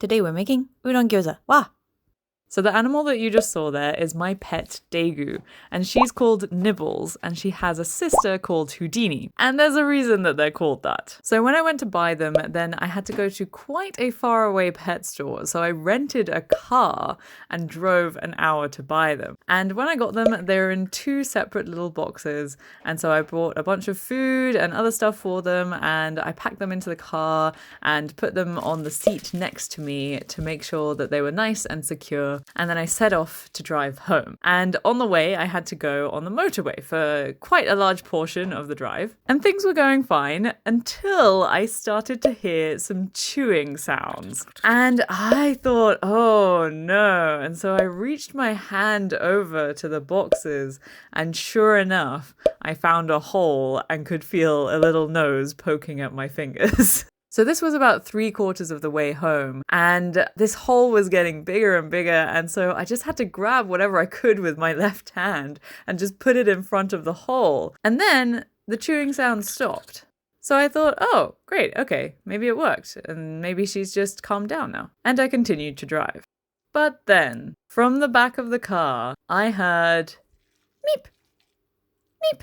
Today we're making udon gyoza. Wow! So the animal that you just saw there is my pet Daegu, and she's called Nibbles, and she has a sister called Houdini. And there's a reason that they're called that. So when I went to buy them, then I had to go to quite a faraway pet store. So I rented a car and drove an hour to buy them. And when I got them, they were in 2 separate little boxes. And so I bought a bunch of food and other stuff for them, and I packed them into the car and put them on the seat next to me to make sure that they were nice and secure. And then I set off to drive home. And on the way, I had to go on the motorway for quite a large portion of the drive. And things were going fine until I started to hear some chewing sounds. And I thought, oh no. And so I reached my hand over to the boxes, and sure enough, I found a hole and could feel a little nose poking at my fingers. So this was about 3/4 of the way home, and this hole was getting bigger and bigger, and so I just had to grab whatever I could with my left hand and just put it in front of the hole. And then the chewing sound stopped. So I thought, oh, great, okay, maybe it worked, and maybe she's just calmed down now. And I continued to drive. But then, from the back of the car, I heard meep, meep.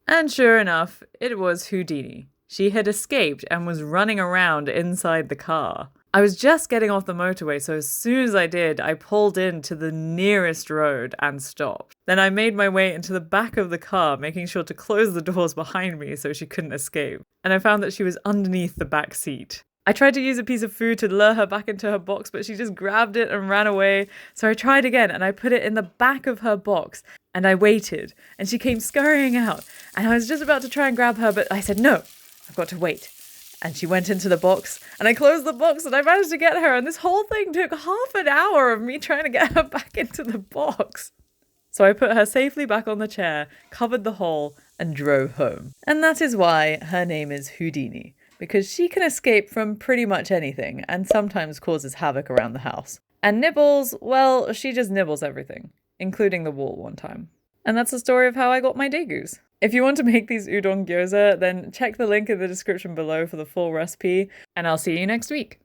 And sure enough, it was Houdini. She had escaped and was running around inside the car. I was just getting off the motorway, so as soon as I did, I pulled into the nearest road and stopped. Then I made my way into the back of the car, making sure to close the doors behind me so she couldn't escape. And I found that she was underneath the back seat. I tried to use a piece of food to lure her back into her box, but she just grabbed it and ran away. So I tried again, and I put it in the back of her box, and I waited, and she came scurrying out. And I was just about to try and grab her, but I said, no, I've got to wait. And she went into the box, and I closed the box, and I managed to get her, and this whole thing took half an hour of me trying to get her back into the box. So I put her safely back on the chair, covered the hole, and drove home. And that is why her name is Houdini, because she can escape from pretty much anything, and sometimes causes havoc around the house. And Nibbles, well, she just nibbles everything, including the wall one time. And that's the story of how I got my degus. If you want to make these udon gyoza, then check the link in the description below for the full recipe, and I'll see you next week.